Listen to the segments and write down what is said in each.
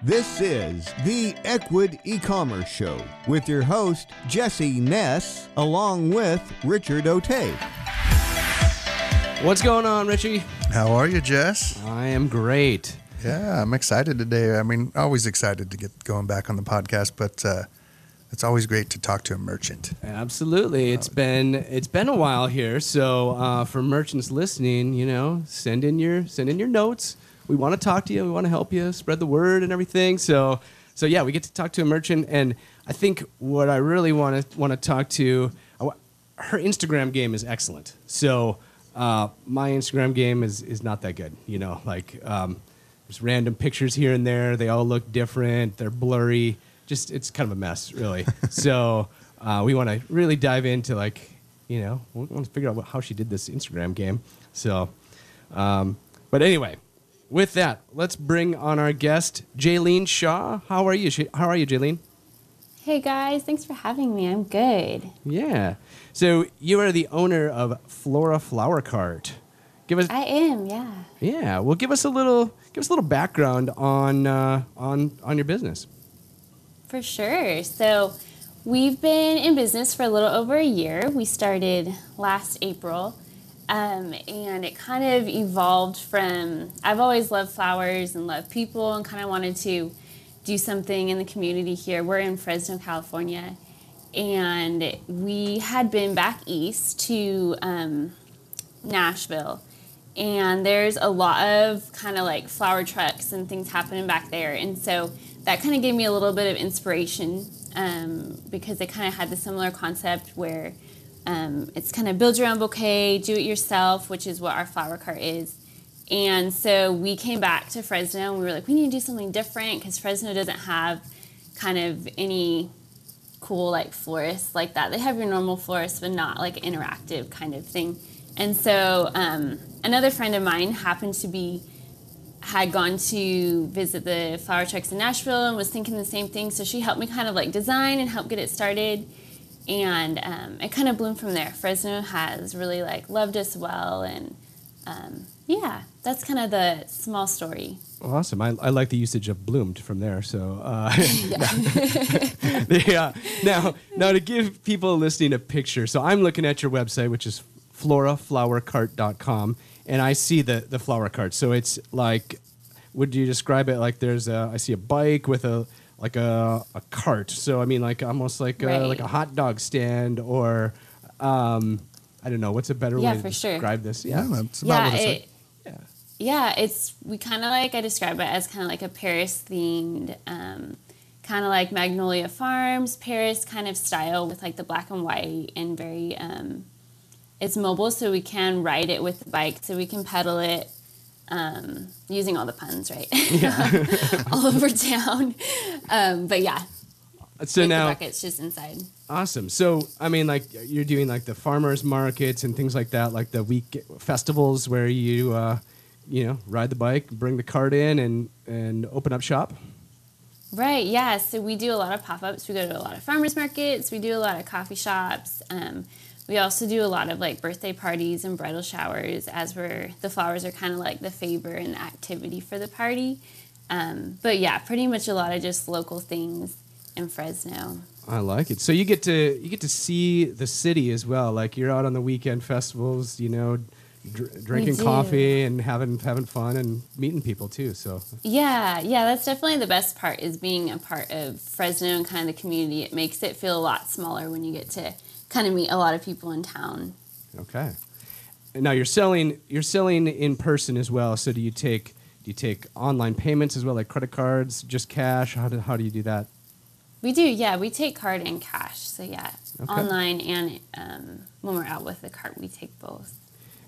This is the Equid E-Commerce Show with your host, Jesse Ness, along with Richard O'Tay. What's going on, Richie? How are you, Jess? I am great. Yeah, I'm excited today. I mean, always excited to get going back on the podcast, but it's always great to talk to a merchant. Absolutely. It's been a while here, so for merchants listening, send in your notes. We want to talk to you. We want to help you spread the word and everything. So yeah, we get to talk to a merchant, and I think what I really want to talk to, her Instagram game is excellent. So my Instagram game is not that good. There's random pictures here and there. They all look different. They're blurry. Just it's kind of a mess, really. So we want to really dive into we want to figure out how she did this Instagram game. So, but anyway. With that, let's bring on our guest, Jaylene Shaw. How are you, Jaylene? Hey, guys. Thanks for having me. I'm good. Yeah. So you are the owner of Flora Flower Cart. I am, yeah. Yeah. Well, give us a little background on your business. For sure. So we've been in business for a little over a year. We started last April. And it kind of evolved from, I've always loved flowers and loved people and kind of wanted to do something in the community here. We're in Fresno, California, and we had been back east to Nashville, and there's a lot of kind of like flower trucks and things happening back there. And so that kind of gave me a little bit of inspiration because they kind of had the similar concept where it's kind of build your own bouquet, do it yourself, which is what our flower cart is. And so we came back to Fresno and we were like, we need to do something different because Fresno doesn't have kind of any cool like florists like that. They have your normal florist, but not like interactive kind of thing. And so another friend of mine had gone to visit the flower trucks in Nashville and was thinking the same thing. So she helped me kind of like design and help get it started. And it kind of bloomed from there. Fresno has really loved us well, and that's kind of the small story. Awesome. I like the usage of bloomed from there. So now to give people listening a picture. So I'm looking at your website, which is floraflowercart.com, and I see the flower cart. So it's like, would you describe it like I see a bike with a cart, so I mean almost like a hot dog stand, or I don't know, what's a better way to describe this? Yeah, that's about what it's like. We kind of I describe it as kind of like a Paris themed, kind of like Magnolia Farms, Paris kind of style with the black and white, and very it's mobile, so we can ride it with the bike, so we can pedal it. Using all the puns, right? Yeah. All over town. But yeah. So now the bucket's just inside. Awesome. So I mean, you're doing the farmers markets and things like that, like the week festivals where you ride the bike, bring the cart in, and open up shop. Right. Yeah. So we do a lot of pop-ups. We go to a lot of farmers markets. We do a lot of coffee shops. We also do a lot of birthday parties and bridal showers, as the flowers are kind of the favor and the activity for the party. But yeah, pretty much a lot of just local things in Fresno. I like it. So you get to see the city as well. You're out on the weekend festivals, drinking coffee and having fun and meeting people too. So yeah, that's definitely the best part, is being a part of Fresno and kind of the community. It makes it feel a lot smaller when you get to kind of meet a lot of people in town. Okay. And now you're selling in person as well. So do you take online payments as well, like credit cards, just cash? How do you do that? We do, yeah. We take card and cash. So yeah, okay. Online and when we're out with the cart, we take both.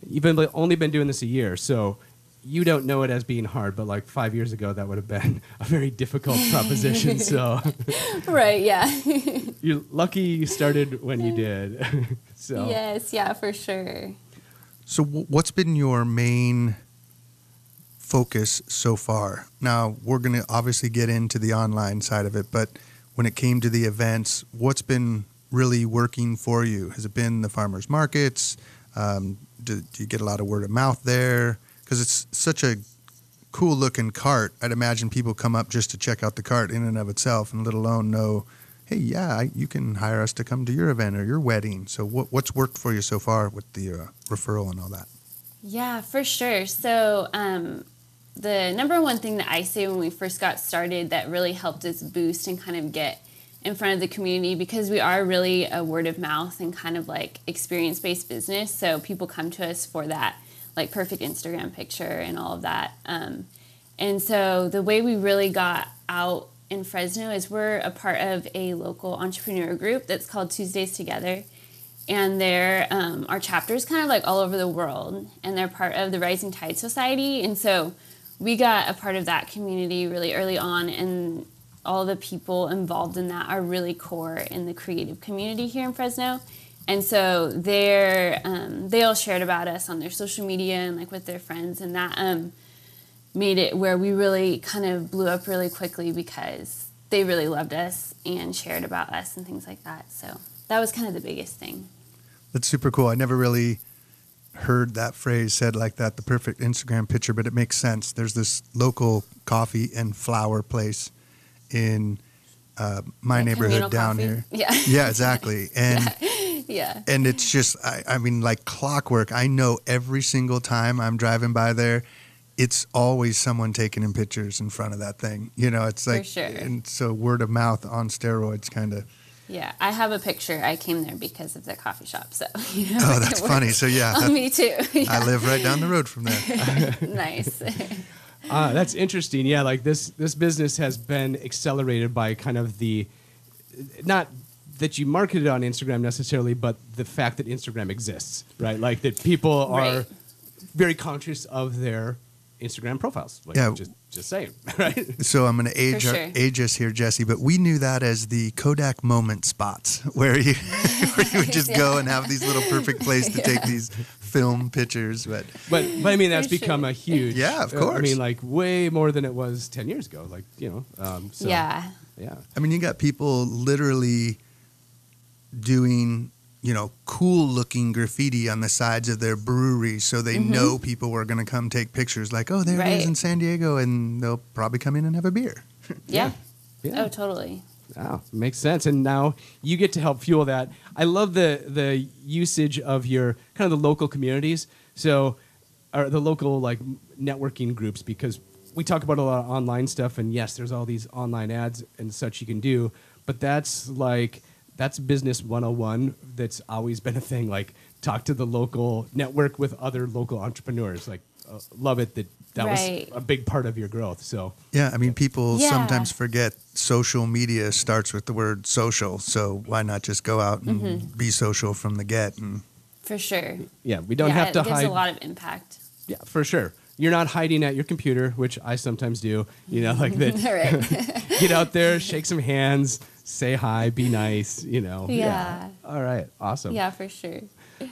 You've only been doing this a year, so you don't know it as being hard, but 5 years ago, that would have been a very difficult proposition. So, right, yeah. You're lucky you started when you did. So yes, yeah, for sure. So, what's been your main focus so far? Now, we're going to obviously get into the online side of it, but when it came to the events, what's been really working for you? Has it been the farmers markets? Do you get a lot of word of mouth there? Because it's such a cool looking cart, I'd imagine people come up just to check out the cart in and of itself, and let alone know, hey, yeah, you can hire us to come to your event or your wedding. So what's worked for you so far with the referral and all that? Yeah, for sure. So the number one thing that I say when we first got started that really helped us boost and kind of get in front of the community, because we are really a word of mouth and kind of like experience-based business. So people come to us for that like perfect Instagram picture and all of that. And so the way we really got out in Fresno is we're a part of a local entrepreneur group that's called Tuesdays Together. And they're, our chapter is kind of like all over the world, and they're part of the Rising Tide Society. And so we got a part of that community really early on, and all the people involved in that are really core in the creative community here in Fresno. And so they all shared about us on their social media and like with their friends, and that made it where we really kind of blew up really quickly because they really loved us and shared about us and things like that. So that was kind of the biggest thing. That's super cool. I never really heard that phrase said like that, the perfect Instagram picture, but it makes sense. There's this local coffee and flower place in my Like neighborhood down coffee? here. Yeah. Yeah, exactly. And Yeah. and it's just, I mean, like clockwork. I know every single time I'm driving by there, it's always someone taking in pictures in front of that thing. You know, it's like, For sure. and so word of mouth on steroids kind of. Yeah, I have a picture. I came there because of the coffee shop. So, you know, Oh, it that's works. funny. So yeah, Me too. Yeah. I live right down the road from there. Nice. That's interesting. Yeah, like this business has been accelerated by kind of the, not that you market it on Instagram necessarily, but the fact that Instagram exists, right? Like that people are Right. very conscious of their Instagram profiles. Like, Yeah. just saying, right? So I'm going to age us here, Jesse, but we knew that as the Kodak moment spots, where you would just go and have these little perfect place to take these film pictures. But But I mean, that's For become sure. a huge. Yeah, of I course. mean, like way more than it was 10 years ago. Like, so, Yeah. Yeah. I mean, you got people literally doing, cool looking graffiti on the sides of their breweries so they know people were going to come take pictures. Like, oh, there it is Right. in San Diego, and they'll probably come in and have a beer. Yeah. Yeah. Oh, totally. Wow, makes sense. And now you get to help fuel that. I love the usage of your kind of the local communities. So, or the local like networking groups, because we talk about a lot of online stuff, and yes, there's all these online ads and such you can do, but that's business 101. That's always been a thing. Like talk to the local network with other local entrepreneurs. Like love it that Right. was a big part of your growth. So Yeah, I mean, people Yeah. sometimes forget social media starts with the word social. So why not just go out and be social from the get? And For sure. yeah, we don't Yeah, have to it gives hide. a lot of impact. Yeah, for sure. You're not hiding at your computer, which I sometimes do. Like that. All right. Get out there, shake some hands, say hi, be nice. Yeah. All right. Awesome. Yeah, for sure.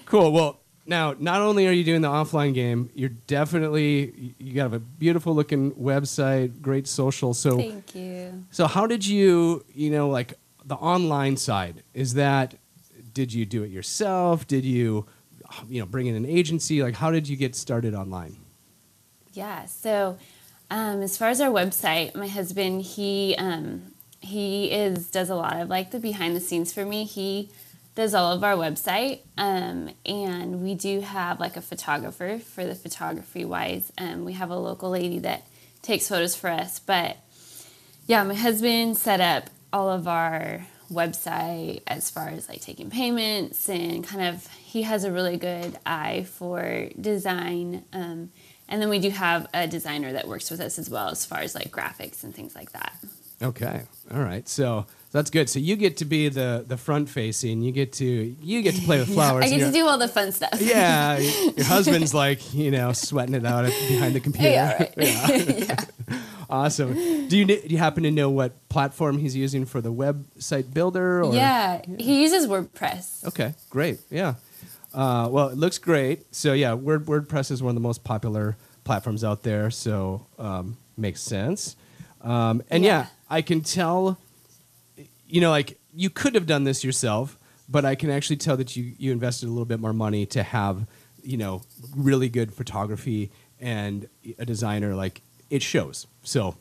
Cool. Well, now not only are you doing the offline game, you got a beautiful looking website, great social. So Thank you. so how did you like the online side? Did you do it yourself? Did you bring in an agency? Like how did you get started online? Yeah. So, as far as our website, my husband he does a lot of like the behind the scenes for me. He does all of our website, and we do have like a photographer for the photography wise. We have a local lady that takes photos for us. But yeah, my husband set up all of our website as far as like taking payments, and kind of he has a really good eye for design. And then we do have a designer that works with us as well as far as like graphics and things like that. Okay. All right. So that's good. So you get to be the front facing. You get to play with flowers. I get and to do all the fun stuff. yeah. Your husband's like, sweating it out behind the computer. Yeah, right. Yeah. Awesome. Do you happen to know what platform he's using for the website builder? Or? Yeah, he uses WordPress. Okay. Great. Yeah. Well, it looks great. So yeah, WordPress is one of the most popular platforms out there. So makes sense. And yeah, I can tell. Like you could have done this yourself, but I can actually tell that you invested a little bit more money to have really good photography and a designer. Like it shows. So,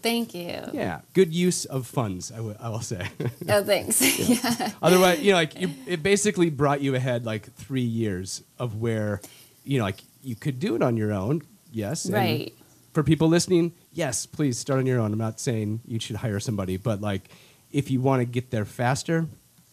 Thank you. yeah, good use of funds, I will say. Oh, thanks. Yeah. Otherwise, it basically brought you ahead like 3 years of where, you could do it on your own. Yes. and Right. for people listening, yes, please start on your own. I'm not saying you should hire somebody, but like if you want to get there faster,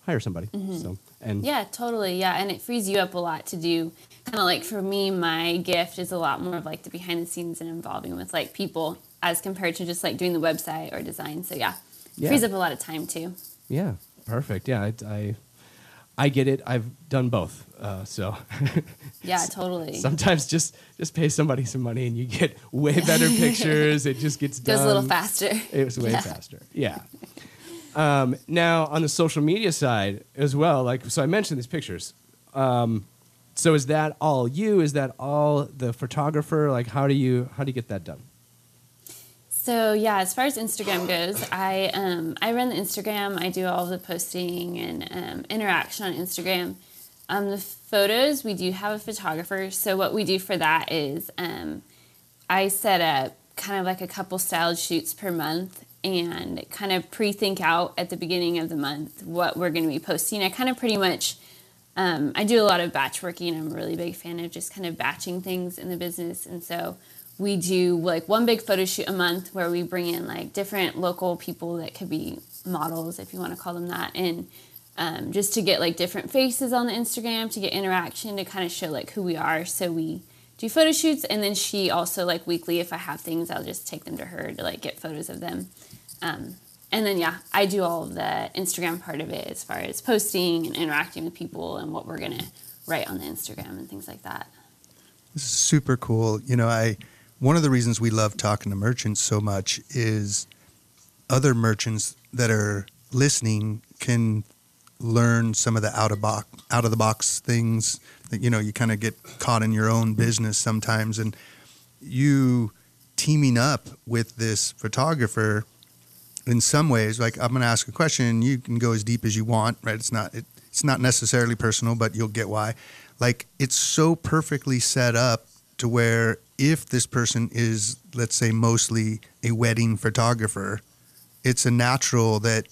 hire somebody. So, and Yeah, totally. Yeah, and it frees you up a lot to do. Kind of like for me, my gift is a lot more of like the behind the scenes and involving with like people as compared to just like doing the website or design. So yeah, frees up a lot of time too. yeah, perfect. Yeah, I get it. I've done both. So Yeah, totally. sometimes just pay somebody some money and you get way better pictures. It just gets done. Goes a little faster. It was way Yeah. faster. Yeah. Now on the social media side as well, so I mentioned these pictures. So is that all you? Is that all the photographer? Like how do you get that done? So yeah, as far as Instagram goes, I run the Instagram. I do all of the posting and interaction on Instagram. The photos, we do have a photographer. So what we do for that is I set up kind of like a couple styled shoots per month and kind of pre-think out at the beginning of the month what we're going to be posting. I kind of pretty much, I do a lot of batch working. I'm a really big fan of just kind of batching things in the business. And so we do like one big photo shoot a month where we bring in like different local people that could be models, if you want to call them that, and just to get like different faces on the Instagram, to get interaction, to kind of show like who we are. So we do photo shoots, and then she also like weekly, if I have things, I'll just take them to her to like get photos of them. And then yeah, I do all of the Instagram part of it as far as posting and interacting with people and what we're gonna write on the Instagram and things like that. This is super cool. One of the reasons we love talking to merchants so much is other merchants that are listening can learn some of the out of the box things that you kind of get caught in your own business sometimes, and you teaming up with this photographer in some ways, like I'm going to ask a question and you can go as deep as you want, right? It's not necessarily personal, but you'll get why. Like it's so perfectly set up to where if this person is, let's say, mostly a wedding photographer, it's a natural that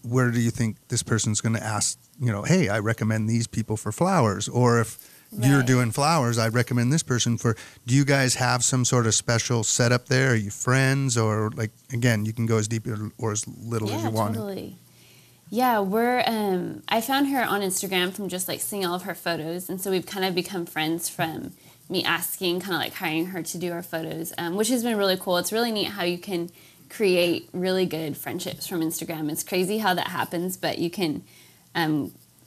where do you think this person's going to ask, hey, I recommend these people for flowers. Or if you're doing flowers, I recommend this person for, do you guys have some sort of special setup there? Are you friends? Or like, again, you can go as deep or as little as you want. Yeah, totally. Yeah, we're, I found her on Instagram from just like seeing all of her photos. And so we've kind of become friends from me asking, kind of like hiring her to do our photos, which has been really cool. It's really neat how you can create really good friendships from Instagram. It's crazy how that happens, but you can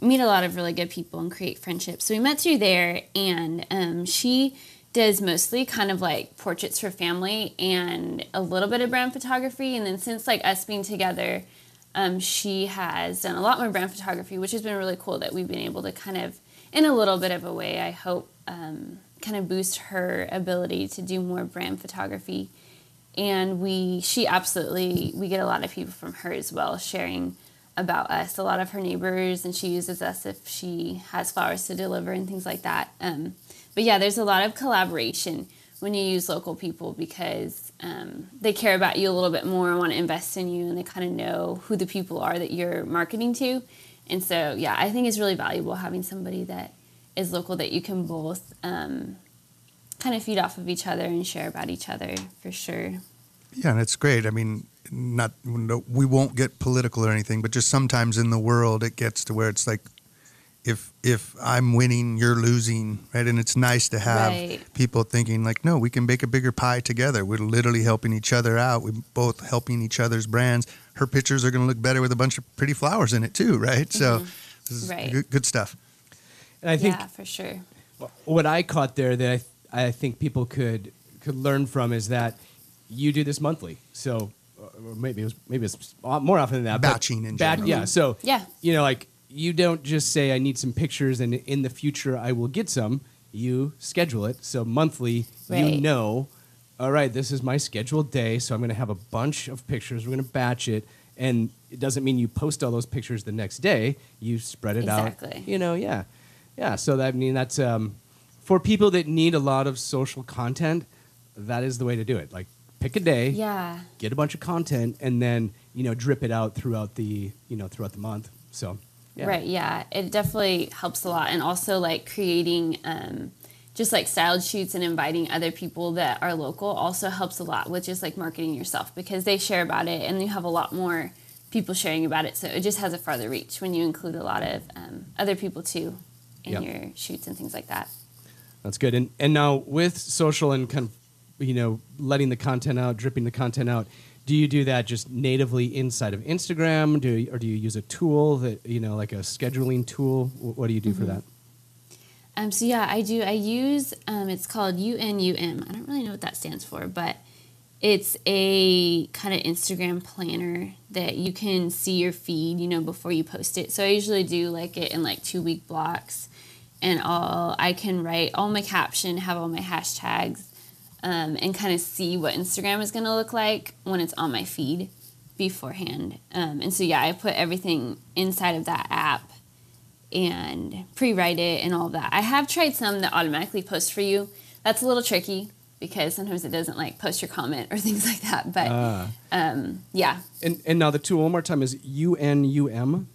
meet a lot of really good people and create friendships. So we met through there, and she does mostly kind of like portraits for family and a little bit of brand photography. And then since like us being together, she has done a lot more brand photography, which has been really cool that we've been able to kind of, in a little bit of a way, I hope, kind of boost her ability to do more brand photography. And we get a lot of people from her as well sharing about us, a lot of her neighbors, and she uses us if she has flowers to deliver and things like that. But yeah, there's a lot of collaboration when you use local people because they care about you a little bit more and want to invest in you, and they kind of know who the people are that you're marketing to. And so, yeah, I think it's really valuable having somebody that is local that you can both kind of feed off of each other and share about each other for sure. Yeah, and it's great. I mean, we won't get political or anything, but just sometimes in the world it gets to where it's like if I'm winning, you're losing, right? And it's nice to have people thinking like, no, we can bake a bigger pie together. We're literally helping each other out. We're both helping each other's brands. Her pictures are going to look better with a bunch of pretty flowers in it too, right? Mm-hmm. So this is good stuff. And I think, yeah, for sure. What I caught there that I think people could learn from is that you do this monthly. So or maybe it's more often than that. Batching in general. Yeah. So yeah. Like you don't just say I need some pictures and in the future I will get some. You schedule it. So monthly, you know, all right, this is my scheduled day. So I'm going to have a bunch of pictures. We're going to batch it. And it doesn't mean you post all those pictures the next day. You spread it out. Yeah. Yeah. So that's for people that need a lot of social content. that is the way to do it. Like, pick a day, Yeah. get a bunch of content, and then, drip it out throughout the month. So, yeah. Right, yeah. It definitely helps a lot. And also, like, creating just, like, styled shoots and inviting other people that are local also helps a lot with just, like, marketing yourself, because they share about it, and you have a lot more people sharing about it. So it just has a farther reach when you include a lot of other people, too, in your shoots and things like that. That's good. And now with social and kind of, letting the content out, dripping the content out, do you do that just natively inside of Instagram? Or do you use a tool that, like a scheduling tool? What do you do for that? So yeah, I do. I use, it's called UNUM. I don't really know what that stands for, but it's a kind of Instagram planner that you can see your feed, before you post it. So I usually do like it in like 2-week blocks, and I can write all my caption, have all my hashtags, and kind of see what Instagram is going to look like when it's on my feed beforehand. And so yeah, I put everything inside of that app and pre-write it and all of that. I have tried some that automatically post for you. That's a little tricky because sometimes it doesn't like post your comment or things like that. But yeah. And now the tool one more time is UNUM.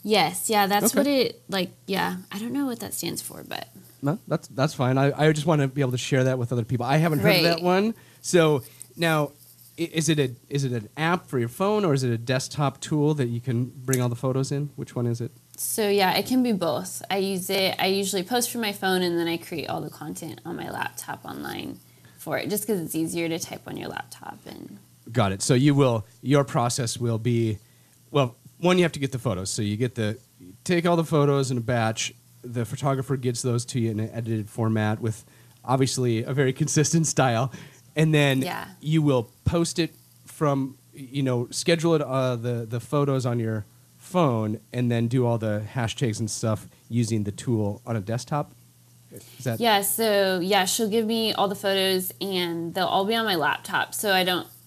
Yes, yeah, that's Okay. what it like. Yeah, I don't know what that stands for, but No, that's fine. I just want to be able to share that with other people. I haven't heard of that Right. one. So now, is it an app for your phone, or is it a desktop tool that you can bring all the photos in? Which one is it? so yeah, it can be both. I use it. I usually post from my phone, and then I create all the content on my laptop online for it, just because it's easier to type on your laptop. And Got it. So your process will be, well, one, you have to get the photos. So you take all the photos in a batch. The photographer gets those to you in an edited format with obviously a very consistent style. And then Yeah. you will post it from, schedule it, the photos on your phone, and then do all the hashtags and stuff using the tool on a desktop. Is that? yeah, so yeah, she'll give me all the photos, and they'll all be on my laptop. So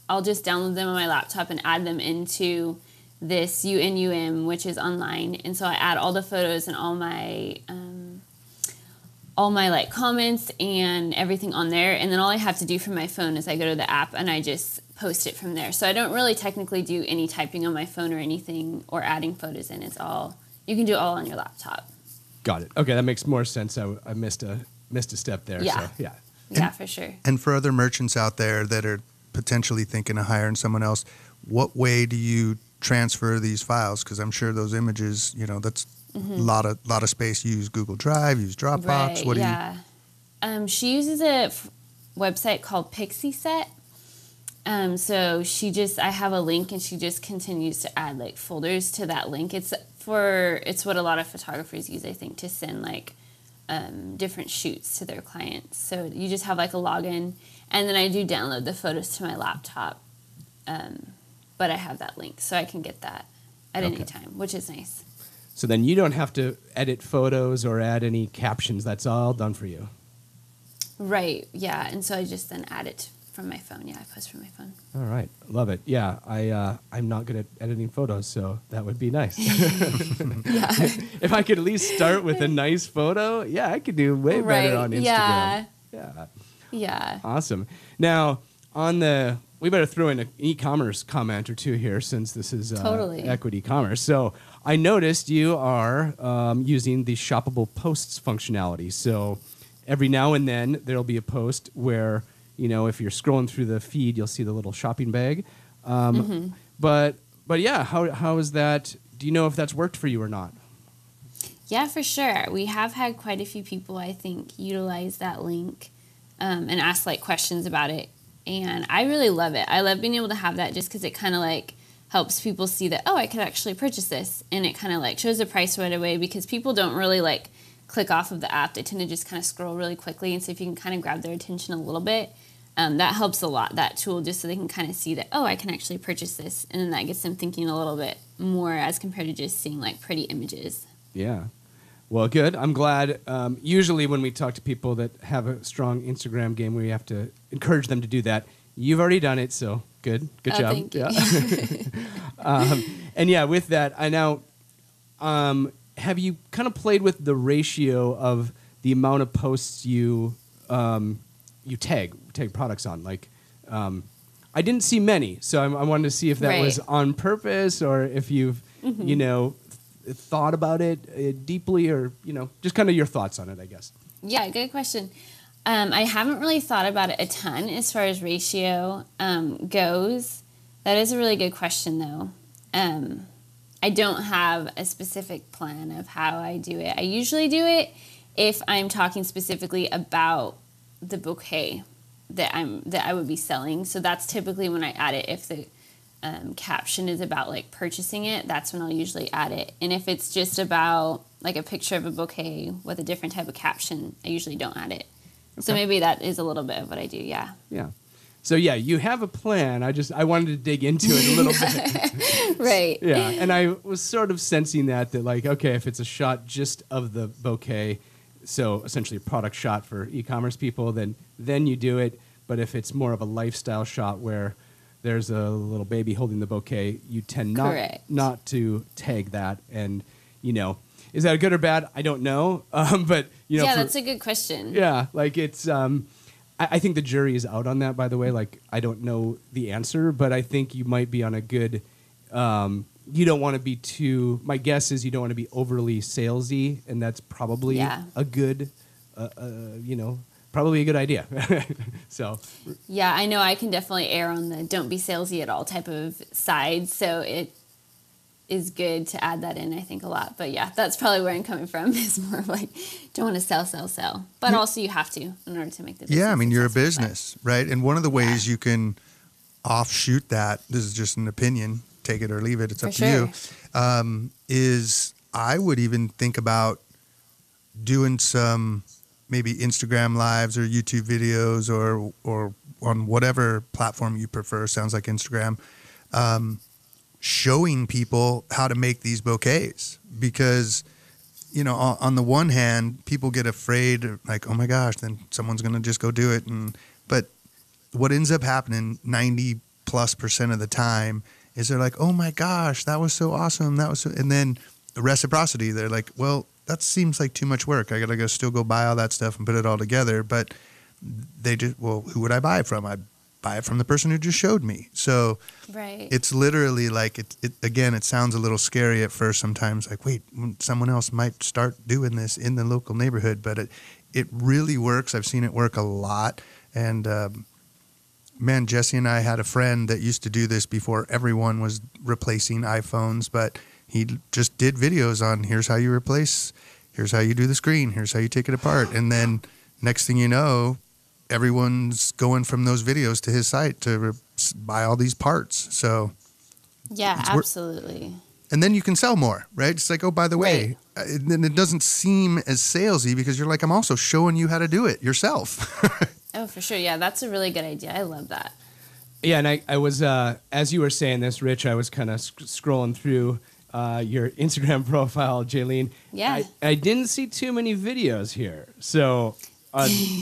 I'll just download them on my laptop and add them into this UNUM, which is online. And so I add all the photos and all my like comments and everything on there. And then all I have to do from my phone is I go to the app and I just post it from there. So I don't really technically do any typing on my phone or anything, or adding photos in. You can do it all on your laptop. Got it. Okay, that makes more sense. I missed a step there. Yeah. So, yeah. Yeah, for sure. And for other merchants out there that are potentially thinking of hiring someone else, what way do you transfer these files? Because I'm sure those images, that's a lot of space. You use Google Drive, use Dropbox. Right, What do yeah. She uses a website called Pixieset. So I have a link, and she just continues to add like folders to that link. It's what a lot of photographers use, I think, to send like different shoots to their clients. So you just have like a login, and then I do download the photos to my laptop. But I have that link, so I can get that at any time, which is nice. So then you don't have to edit photos or add any captions. That's all done for you. Right, yeah. And so I just then add it from my phone. Yeah, I post from my phone. All right. Love it. Yeah, I'm not good at editing photos, so that would be nice. Yeah. If I could at least start with a nice photo, yeah, I could do way better on Instagram. Yeah. Yeah. Yeah. Awesome. Now, we better throw in an e-commerce comment or two here, since this is Totally. Equid e-commerce. So I noticed you are using the shoppable posts functionality. So every now and then there'll be a post where, if you're scrolling through the feed, you'll see the little shopping bag. But yeah, how is that? Do you know if that's worked for you or not? Yeah, for sure. We have had quite a few people, I think, utilize that link and ask like questions about it. And I really love it. I love being able to have that, just because it kind of like helps people see that, oh, I could actually purchase this. And it kind of like shows the price right away, because people don't really like click off of the app. They tend to just kind of scroll really quickly. And so if you can kind of grab their attention a little bit, that helps a lot, that tool, just so they can kind of see that, oh, I can actually purchase this. And then that gets them thinking a little bit more, as compared to just seeing like pretty images. Yeah. Well, good. I'm glad. Usually when we talk to people that have a strong Instagram game, we have to encourage them to do that. You've already done it, so good. Good job. Thank you. Yeah. And yeah, with that, I now have you kind of played with the ratio of the amount of posts you you tag products on. Like, I didn't see many, so I wanted to see if that was on purpose or if you've, you know, thought about it deeply, or, you know, just kind of your thoughts on it, I guess. Yeah, good question. I haven't really thought about it a ton as far as ratio goes. That is a really good question, though. I don't have a specific plan of how I do it. I usually do it if I'm talking specifically about the bouquet that I would be selling. So that's typically when I add it. If the caption is about like purchasing it, that's when I'll usually add it. And if it's just about like a picture of a bouquet with a different type of caption, I usually don't add it. Okay. So maybe that is a little bit of what I do. Yeah. Yeah. So yeah, you have a plan. I wanted to dig into it a little bit. Right. Yeah. And I was sort of sensing that like, okay, if it's a shot just of the bouquet, so essentially a product shot for e-commerce people, then you do it. But if it's more of a lifestyle shot where there's a little baby holding the bouquet, you tend not to tag that. And, you know, is that good or bad? I don't know. But, you know. Yeah, that's a good question. Yeah. Like it's, I think the jury is out on that, by the way. Like, I don't know the answer, but I think you might be on a good, you don't want to be too, my guess is you don't want to be overly salesy, and that's probably a good, you know, probably a good idea. So. Yeah, I know I can definitely err on the don't be salesy at all type of side. So it is good to add that in, I think, a lot. But yeah, that's probably where I'm coming from, is more of like, don't want to sell. But also you have to in order to make the business. Yeah, I mean, you're a business, right? And one of the ways you can offshoot that, this is just an opinion, take it or leave it, it's up to you, is I would even think about doing some maybe Instagram lives or YouTube videos or on whatever platform you prefer, sounds like Instagram, showing people how to make these bouquets. Because, you know, on the one hand, people get afraid, like, oh my gosh, then someone's going to just go do it. But what ends up happening 90+% of the time is they're like, oh my gosh, that was so awesome. And then the reciprocity, they're like, well, that seems like too much work. I got to still go buy all that stuff and put it all together. But they just, well, who would I buy it from? I buy it from the person who just showed me. So it's literally like, it again, it sounds a little scary at first sometimes, like, wait, someone else might start doing this in the local neighborhood. But it really works. I've seen it work a lot. And man, Jesse and I had a friend that used to do this before everyone was replacing iPhones, but he just did videos on here's how you replace, here's how you do the screen, here's how you take it apart. And then next thing you know, everyone's going from those videos to his site to buy all these parts. So yeah, absolutely. And then you can sell more, right? It's like, oh, by the way, then it doesn't seem as salesy because you're like, I'm also showing you how to do it yourself. Oh, for sure. Yeah, that's a really good idea. I love that. Yeah, and I was, as you were saying this, Rich, I was kind of scrolling through your Instagram profile, Jaylene. Yeah. I didn't see too many videos here. So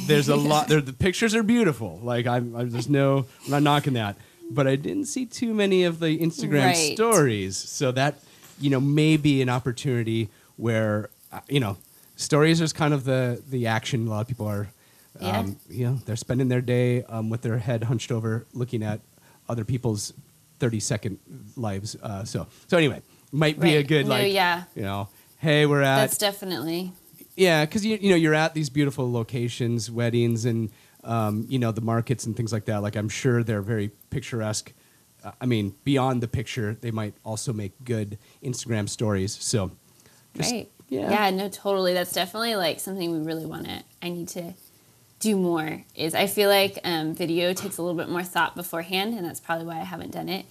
there's a lot. The pictures are beautiful. Like, I'm not knocking that. But I didn't see too many of the Instagram stories. So that, you know, may be an opportunity where, you know, stories is kind of the action. A lot of people are, you know, they're spending their day with their head hunched over looking at other people's 30-second lives. So anyway, might be a good, you know, hey, we're at. That's definitely. Yeah, because, you know, you're at these beautiful locations, weddings, and, you know, the markets and things like that. Like, I'm sure they're very picturesque. I mean, beyond the picture, they might also make good Instagram stories. So, Yeah, no, totally. That's definitely, like, something we really I need to do more. Is I feel like video takes a little bit more thought beforehand, and that's probably why I haven't done it.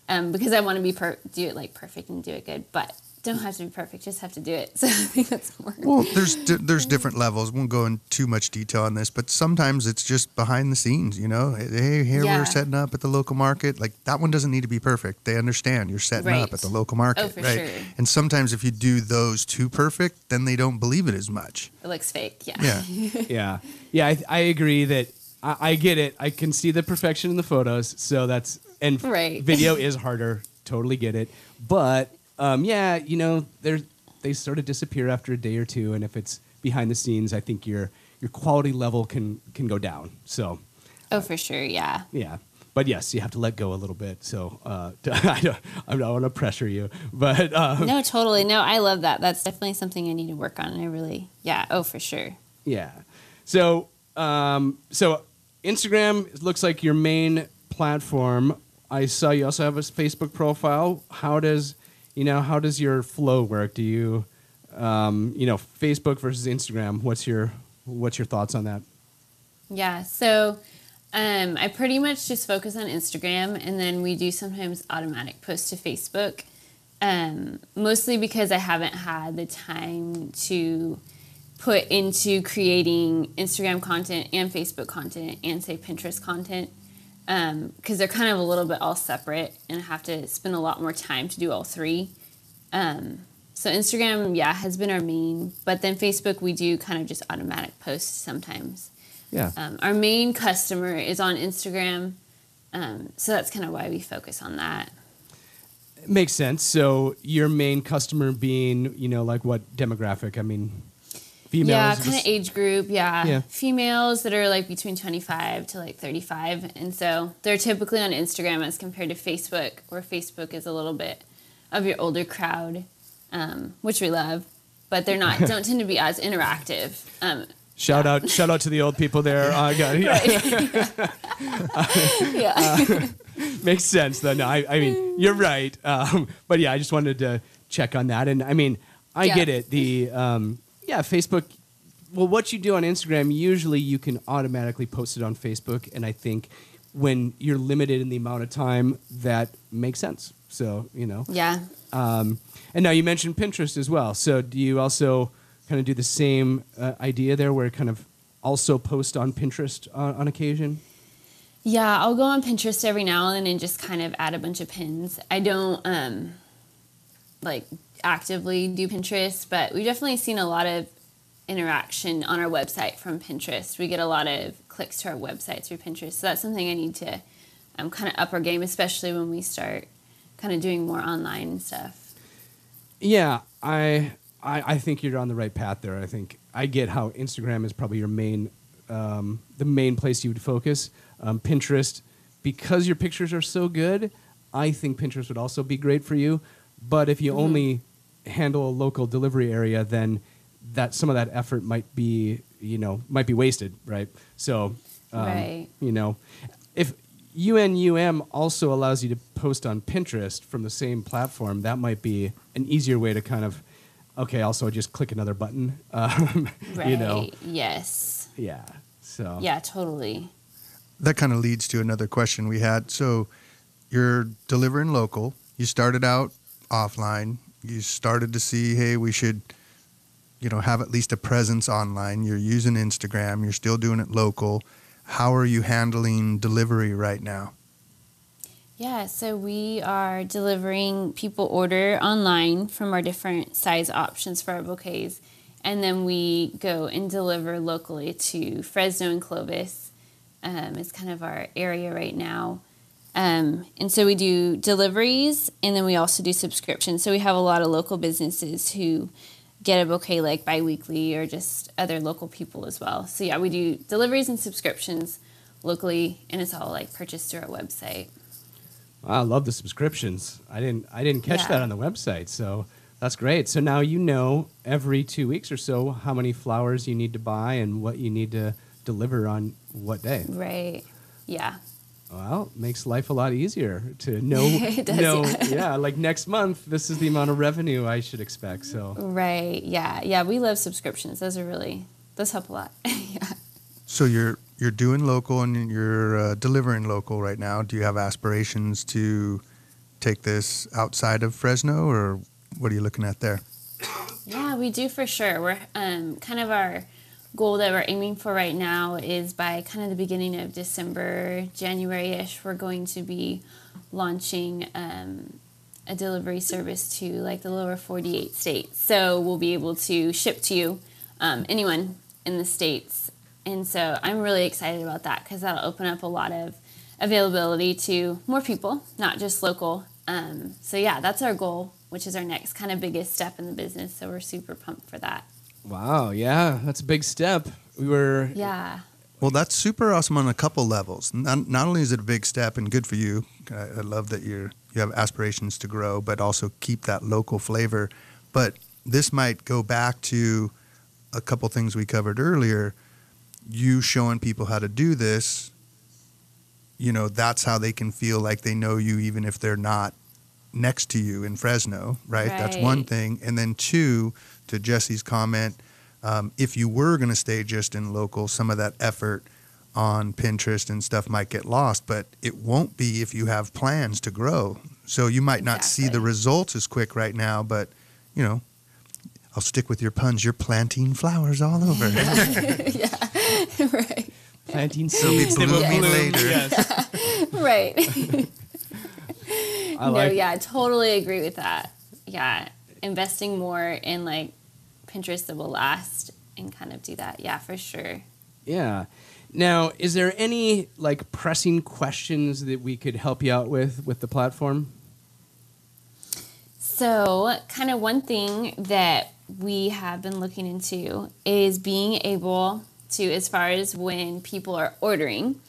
Because I want to do it, like, perfect and do it good. But don't have to be perfect, just have to do it. So I think that's more. Well, there's different levels. We won't go in too much detail on this, but sometimes it's just behind the scenes, you know. Hey, here we're setting up at the local market. Like, that one doesn't need to be perfect. They understand you're setting up at the local market, for sure. And sometimes if you do those too perfect, then they don't believe it as much. It looks fake, Yeah. I agree that I get it. I can see the perfection in the photos, so video is harder. Totally get it. But you know, they sort of disappear after a day or two, and if it's behind the scenes, I think you're your quality level can go down. So. Oh, for sure, yeah. Yeah. But yes, you have to let go a little bit. So I don't want to pressure you, but No, totally. No, I love that. That's definitely something I need to work on. Oh, for sure. yeah. So so Instagram looks like your main platform. I saw you also have a Facebook profile. How does your flow work? Do you Facebook versus Instagram? What's your thoughts on that? Yeah. So. I pretty much just focus on Instagram, and then we do sometimes automatic posts to Facebook, mostly because I haven't had the time to put into creating Instagram content and Facebook content and, say, Pinterest content, because they're kind of a little bit all separate, and I have to spend a lot more time to do all three. So Instagram, has been our main, but then Facebook, we do kind of just automatic posts sometimes. Yeah. Our main customer is on Instagram, so that's kind of why we focus on that. Makes sense. So your main customer being, like what demographic? I mean, females? Yeah, kind of age group, Yeah. Females that are like between 25 to like 35, and so they're typically on Instagram as compared to Facebook, where Facebook is a little bit of your older crowd, which we love, but they're don't tend to be as interactive. Shout out to the old people there. I got it. Yeah. Makes sense though. No, I mean you're right. But yeah, I just wanted to check on that. And I mean, I get it. The Facebook. Well, what you do on Instagram, usually you can automatically post it on Facebook, and I think when you're limited in the amount of time, that makes sense. So Yeah. And now you mentioned Pinterest as well. So do you also kind of do the same idea there, where kind of also post on Pinterest on occasion? Yeah, I'll go on Pinterest every now and then and just kind of add a bunch of pins. I don't actively do Pinterest, but we've definitely seen a lot of interaction on our website from Pinterest. We get a lot of clicks to our website through Pinterest, so that's something I need to kind of up our game, especially when we start kind of doing more online stuff. Yeah, I think you're on the right path there. I think I get how Instagram is probably your main, the main place you would focus. Pinterest, because your pictures are so good, I think Pinterest would also be great for you. But if you only handle a local delivery area, then some of that effort might be wasted, right? So, Right. If UNUM also allows you to post on Pinterest from the same platform, that might be an easier way to kind of. Okay, also just click another button. Right. Yes. Yeah. So. Yeah, totally. That kind of leads to another question we had. So you're delivering local. You started out offline. You started to see, hey, we should, have at least a presence online. You're using Instagram. You're still doing it local. How are you handling delivery right now? Yeah, so we are delivering, people order online from our different size options for our bouquets, and then we go and deliver locally to Fresno and Clovis. It's kind of our area right now. And so we do deliveries, and then we also do subscriptions. So we have a lot of local businesses who get a bouquet like bi-weekly, or just other local people as well. So yeah, we do deliveries and subscriptions locally, and it's all like purchased through our website. I love the subscriptions. I didn't catch that on the website, so that's great. So now every 2 weeks or so how many flowers you need to buy and what you need to deliver on what day. Right. Yeah. Well, it makes life a lot easier to know. It does, yeah, like next month, this is the amount of revenue I should expect. So. Right. Yeah. Yeah. We love subscriptions. Those help a lot. Yeah. So you're doing local and you're delivering local right now. Do you have aspirations to take this outside of Fresno, or what are you looking at there? Yeah, we do for sure. We're kind of our goal that we're aiming for right now is by kind of the beginning of December, January-ish, we're going to be launching a delivery service to like the lower 48 states. So we'll be able to ship to you, anyone in the states. And so I'm really excited about that because that'll open up a lot of availability to more people, not just local. So yeah, that's our goal, which is our next kind of biggest step in the business. So we're super pumped for that. Wow, yeah, that's a big step. We were Yeah. Well, that's super awesome on a couple levels. Not only is it a big step and good for you, I love that you have aspirations to grow, but also keep that local flavor. But this might go back to a couple things we covered earlier. You showing people how to do this, that's how they can feel like they know you even if they're not next to you in Fresno, right? That's one Right. thing. And then two, to Jesse's comment, if you were going to stay just in local, some of that effort on Pinterest and stuff might get lost, but it won't be if you have plans to grow. So you might not see the Exactly. results as quick right now, but, I'll stick with your puns. You're planting flowers all over. Right. planting It'll be seeds. They will blooming bloom. later. Yes. Right. I like I totally agree with that. Yeah. Investing more in like Pinterest that will last and kind of do that. Yeah, for sure. Yeah. Now, is there any like pressing questions that we could help you out with the platform? So, kind of one thing that we have been looking into is being able to, as far as when people are ordering,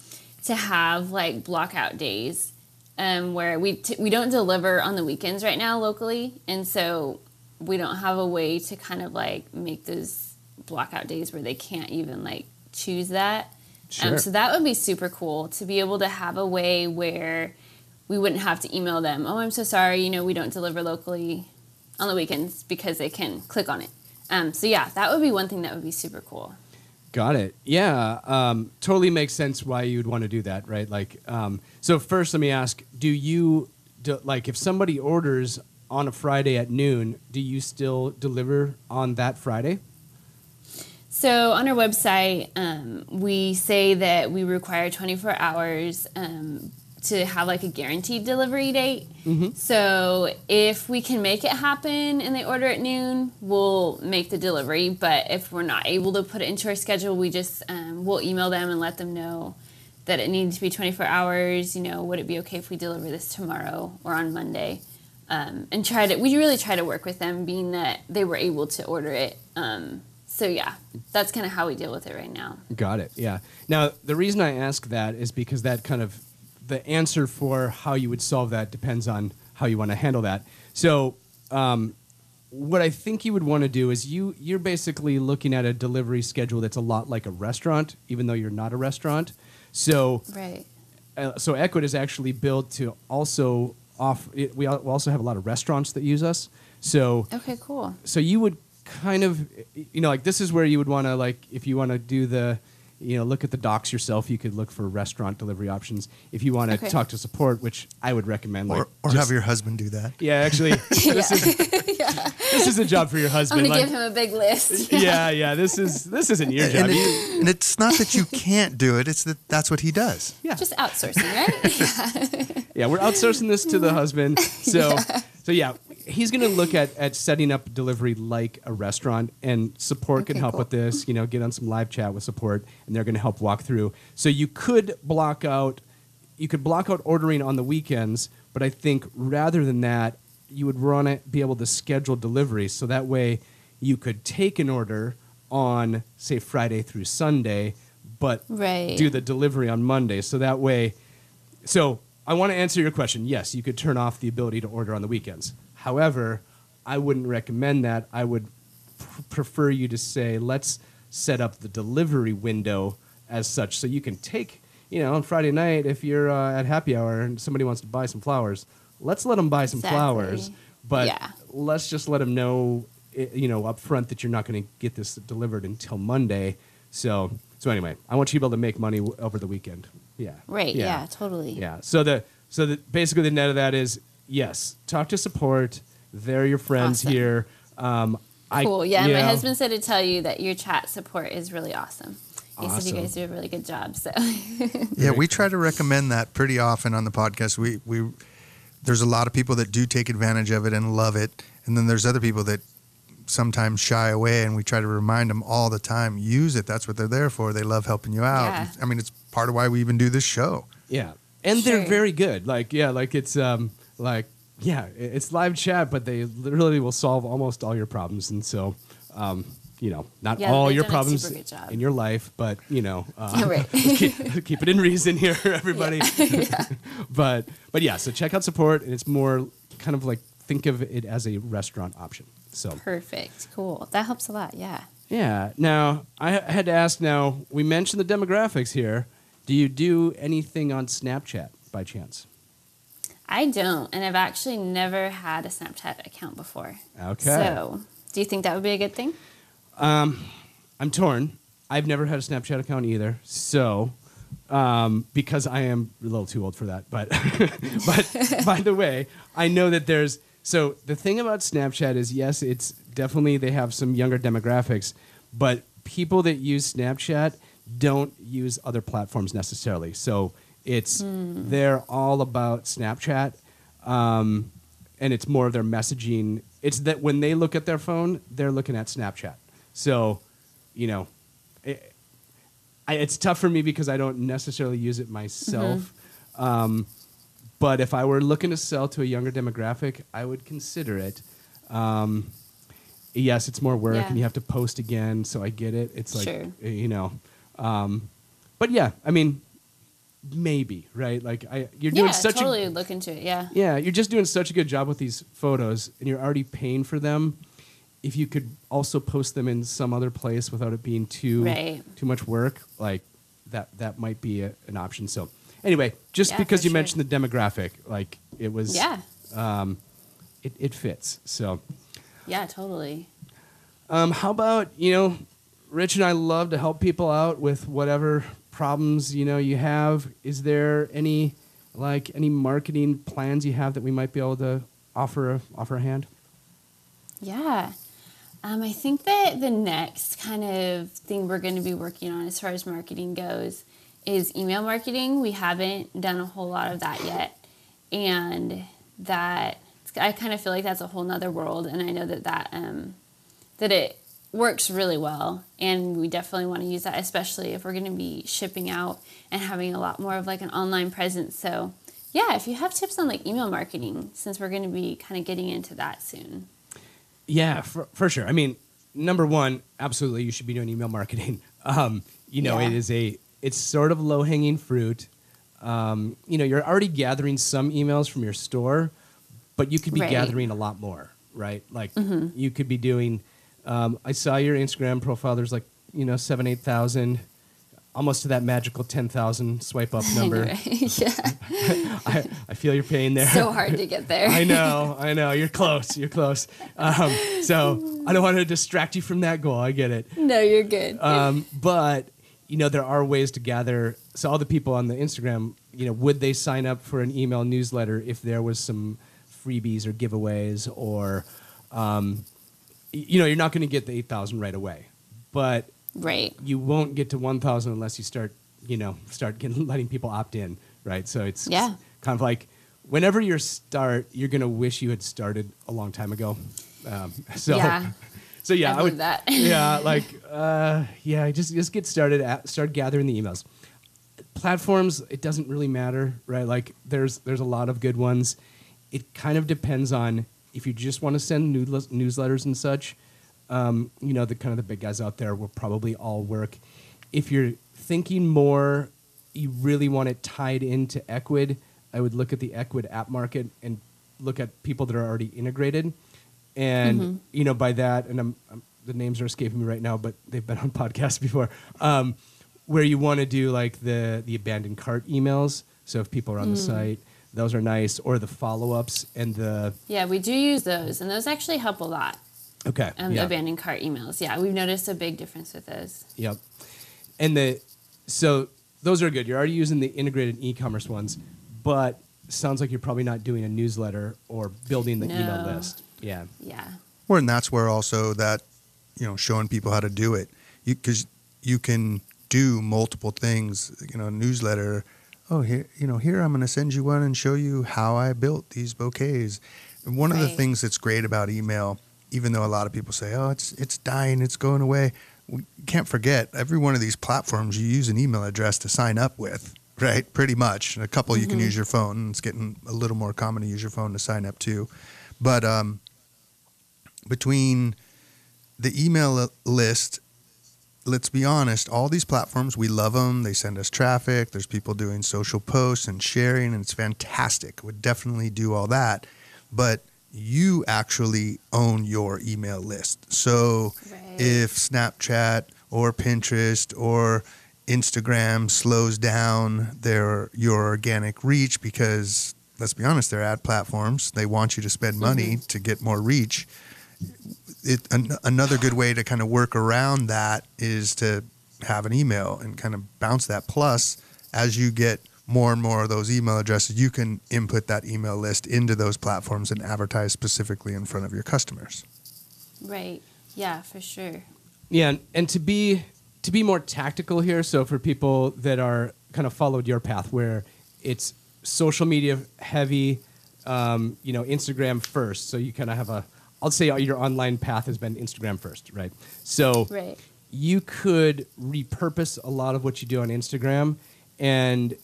to have like block out days where we don't deliver on the weekends right now locally. And so we don't have a way to kind of like make those block out days where they can't even like choose that. Sure. So that would be super cool to be able to have a way where we wouldn't have to email them, oh, I'm so sorry, we don't deliver locally on the weekends, because they can click on it. So yeah, that would be one thing that would be super cool. Got it. Yeah. Totally makes sense why you'd want to do that, right? Like, so first let me ask, if somebody orders on a Friday at noon, do you still deliver on that Friday? So on our website, we say that we require 24 hours to have like a guaranteed delivery date. Mm-hmm. So if we can make it happen and they order at noon, we'll make the delivery. But if we're not able to put it into our schedule, we just we'll email them and let them know that it needs to be 24 hours. Would it be okay if we deliver this tomorrow or on Monday? And we really try to work with them, being that they were able to order it. So yeah, that's kind of how we deal with it right now. Got it. Yeah. Now, the reason I ask that is because that kind of the answer for how you would solve that depends on how you want to handle that. So, what I think you would want to do is you're basically looking at a delivery schedule that's a lot like a restaurant, even though you're not a restaurant. So, Right. so Ecwid is actually built to also we also have a lot of restaurants that use us. So, Okay, cool. so you would kind of, like this is where you would want to, like, if you want to do the, look at the docs yourself, you could look for restaurant delivery options. If you want to Okay. talk to support, which I would recommend. Or just- have your husband do that. Yeah, actually, this is a job for your I'm husband. going to like- give him a big list. yeah, this isn't your job. And, and it's not that you can't do it, it's that that's what he does. Yeah. Just outsourcing, right? Yeah, we're outsourcing this to the husband. So yeah, he's going to look at setting up delivery like a restaurant, and support can Okay, help cool. with this. Get on some live chat with support, and they're going to help walk through. So you could block out ordering on the weekends, but I think rather than that, you would be able to schedule delivery, so that way you could take an order on, say, Friday through Sunday, but Right. do the delivery on Monday. So that way, so I want to answer your question. Yes, you could turn off the ability to order on the weekends. However, I wouldn't recommend that. I would prefer you to say, let's set up the delivery window as such, so you can take, on Friday night, if you're at happy hour and somebody wants to buy some flowers, let's let them buy some Exactly. flowers. But Yeah. let's just let them know, up front, that you're not going to get this delivered until Monday. So anyway, I want you to be able to make money over the weekend. Yeah. Right, yeah, totally. Yeah. So basically the net of that is, yes, talk to support. They're your friends Awesome. here. Cool. Yeah, and my husband said to tell you that your chat support is really awesome. He said Awesome. you guys do a really good job. So Yeah, we try to recommend that pretty often on the podcast. We there's a lot of people that do take advantage of it and love it, and then there's other people that sometimes shy away, and we try to remind them all the time, use it. That's what they're there for. They love helping you out. Yeah. I mean, it's part of why we even do this show. Yeah. And they're Sure. very good. It's live chat, but they literally will solve almost all your problems. And so, not Yeah, all they've your done a problems super good job. in your life, but Right. keep it in reason here, everybody. Yeah. but yeah, so check out support, and it's more kind of like think of it as a restaurant option. So Perfect. Cool. That helps a lot. Yeah. yeah. Now I had to ask. Now we mentioned the demographics here. Do you do anything on Snapchat by chance? I don't, and I've actually never had a Snapchat account before. Okay. So, do you think that would be a good thing? I'm torn. I've never had a Snapchat account either. So, because I am a little too old for that. But, but by the way, I know that there's. So the thing about Snapchat is, yes, it's definitely they have some younger demographics, but people that use Snapchat don't use other platforms necessarily. So it's they're all about Snapchat, and it's more of their messaging. It's that when they look at their phone, they're looking at Snapchat. So, it's tough for me because I don't necessarily use it myself. But if I were looking to sell to a younger demographic, I would consider it. Yes, it's more work, and you have to post again. So I get it. It's like but yeah, I mean, maybe right. Like you're doing such totally look into it. Yeah. Yeah, you're just doing such a good job with these photos, and you're already paying for them. If you could also post them in some other place without it being too much work, like that might be an option. So anyway, just because you mentioned the demographic, like it was, it fits. So yeah, totally. How about Rich and I love to help people out with whatever problems you have. Is there any marketing plans you have that we might be able to offer a hand? Yeah. I think that the next kind of thing we're going to be working on as far as marketing goes is email marketing. We haven't done a whole lot of that yet. And that I kind of feel like that's a whole nother world. And I know that it works really well. And we definitely want to use that, especially if we're going to be shipping out and having a lot more of like an online presence. So yeah, if you have tips on like email marketing, since we're going to be kind of getting into that soon. Yeah, for sure. I mean, number one, absolutely, you should be doing email marketing. It's sort of low-hanging fruit. You're already gathering some emails from your store, but you could be gathering a lot more, right? Like you could be doing. I saw your Instagram profile. There's 7,000-8,000, almost to that magical 10,000 swipe up number. Yeah. I feel your pain there. So hard to get there. I know. You're close. So I don't want to distract you from that goal. I get it. No, you're good. But there are ways to gather. So all the people on the Instagram, would they sign up for an email newsletter if there was some freebies or giveaways or, you're not going to get the 8,000 right away, but you won't get to 1,000 unless you start letting people opt in, right? So it's kind of like whenever you're going to wish you had started a long time ago. So I would that. Just get started. Start gathering the emails. Platforms, it doesn't really matter, right? Like there's a lot of good ones. It kind of depends on if you just want to send newsletters and such. The big guys out there will probably all work. If you're thinking more, you really want it tied into Ecwid, I would look at the Ecwid app market and look at people that are already integrated. And, by that, and the names are escaping me right now, but they've been on podcasts before, where you want to do like the abandoned cart emails. So if people are on the site, those are nice. Or the follow-ups and the... Yeah, we do use those, and those actually help a lot. Okay. The abandoned cart emails. Yeah, we've noticed a big difference with those. Yep. And so those are good. You're already using the integrated e-commerce ones, but sounds like you're probably not doing a newsletter or building the email list. Yeah. Yeah. Well, and that's where also that, showing people how to do it. Because you can do multiple things, newsletter. Oh, here I'm going to send you one and show you how I built these bouquets. And one of the things that's great about email, even though a lot of people say, oh, it's dying, it's going away, we can't forget every one of these platforms you use an email address to sign up with, right? Pretty much. And a couple you can use your phone. It's getting a little more common to use your phone to sign up too. But between the email list, let's be honest, all these platforms, we love them. They send us traffic. There's people doing social posts and sharing, and it's fantastic. Would definitely do all that. But you actually own your email list. So if Snapchat or Pinterest or Instagram slows down your organic reach, because let's be honest, they're ad platforms. They want you to spend money to get more reach. Another good way to kind of work around that is to have an email and kind of bounce that. Plus, as you get more and more of those email addresses, you can input that email list into those platforms and advertise specifically in front of your customers. Right. Yeah, for sure. Yeah, and to be more tactical here, so for people that are kind of followed your path where it's social media heavy, Instagram first. So you kind of have I'll say your online path has been Instagram first, right? So you could repurpose a lot of what you do on Instagram, and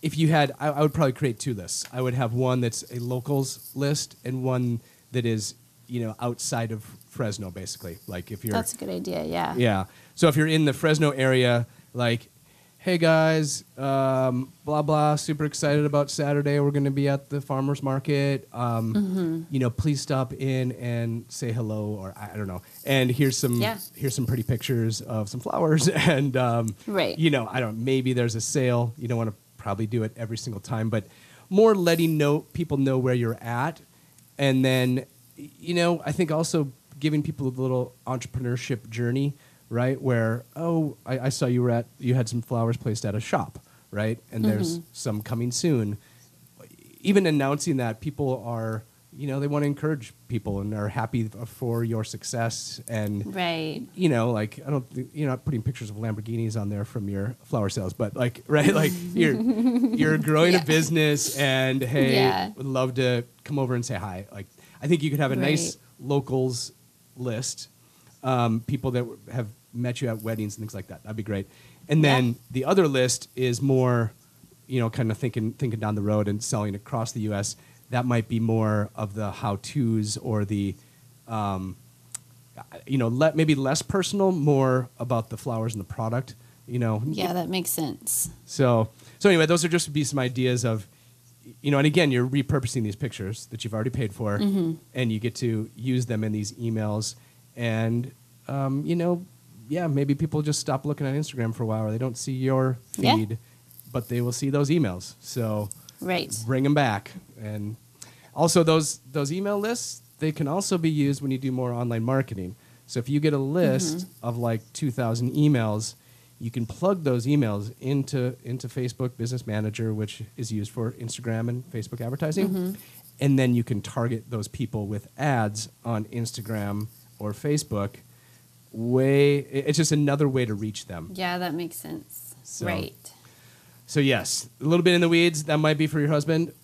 if you had, I would probably create two lists. I would have one that's a locals list and one that is, outside of Fresno, basically. Like if you're, that's a good idea. Yeah. Yeah. So if you're in the Fresno area, like, hey guys, blah blah, super excited about Saturday. We're going to be at the farmers market. Please stop in and say hello, or I don't know. And here's some pretty pictures of some flowers, and maybe there's a sale. You don't want to probably do it every single time, but more letting people know where you're at, and then I think also giving people a little entrepreneurship journey. Right, where I saw you had some flowers placed at a shop, right, and there's some coming soon. Even announcing that, people are, they want to encourage people and are happy for your success, and you're not putting pictures of Lamborghinis on there from your flower sales, but you're growing a business, and would love to come over and say hi. Like, I think you could have a nice locals list, people that have met you at weddings and things like that. That'd be great. And then the other list is more, kind of thinking down the road and selling across the U.S. That might be more of the how-tos or the, maybe less personal, more about the flowers and the product. Yeah, that makes sense. So anyway, those are just be some ideas of, and again, you're repurposing these pictures that you've already paid for, and you get to use them in these emails, and maybe people just stop looking at Instagram for a while, or they don't see your feed, but they will see those emails. So bring them back. And also those email lists, they can also be used when you do more online marketing. So if you get a list of like 2,000 emails, you can plug those emails into Facebook Business Manager, which is used for Instagram and Facebook advertising. And then you can target those people with ads on Instagram or Facebook. It's just another way to reach them. Yeah, that makes sense. So yes, a little bit in the weeds. That might be for your husband.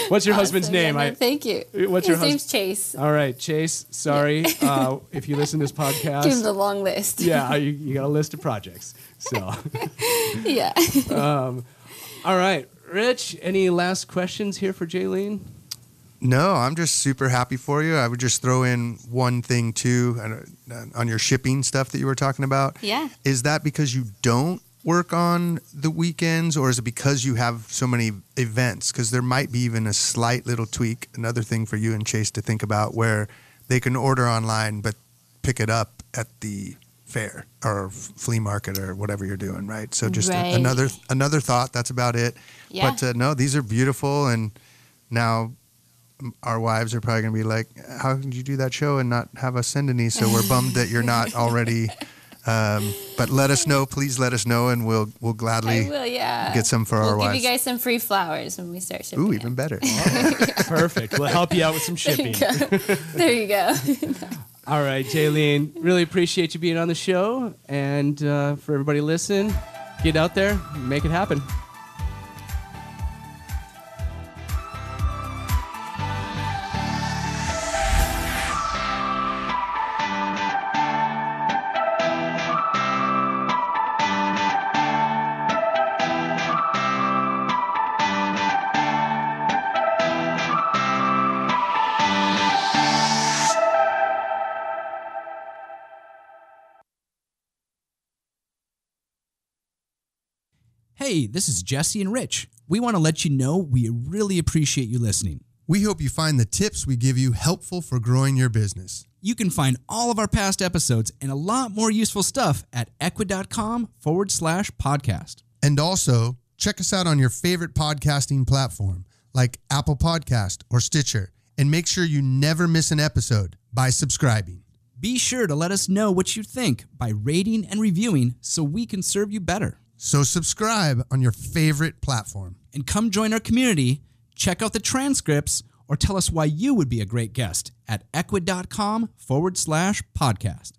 What's your husband's name? Thank you. His name's Chase. All right, Chase. Sorry if you listen to this podcast. Give him the long list. Yeah, you got a list of projects. So yeah. All right, Rich. Any last questions here for Jaylene? No, I'm just super happy for you. I would just throw in one thing too on your shipping stuff that you were talking about. Yeah. Is that because you don't work on the weekends, or is it because you have so many events? Because there might be even a slight little tweak, another thing for you and Chase to think about, where they can order online but pick it up at the fair or flea market or whatever you're doing, right? So just another thought. That's about it. Yeah. But no, these are beautiful, and now our wives are probably going to be like, how can you do that show and not have us send any? So we're bummed that you're not already. But let us know. Please let us know, and we'll gladly get some for our wives. We'll give you guys some free flowers when we start shipping. Ooh, even better. Perfect. We'll help you out with some shipping. There you go. All right, Jaylene, really appreciate you being on the show. And for everybody listening, get out there, make it happen. Hey, this is Jesse and Rich. We want to let you know we really appreciate you listening. We hope you find the tips we give you helpful for growing your business. You can find all of our past episodes and a lot more useful stuff at equid.com/podcast. And also, check us out on your favorite podcasting platform like Apple Podcast or Stitcher. And make sure you never miss an episode by subscribing. Be sure to let us know what you think by rating and reviewing so we can serve you better. So subscribe on your favorite platform. And come join our community, check out the transcripts, or tell us why you would be a great guest at equid.com/podcast.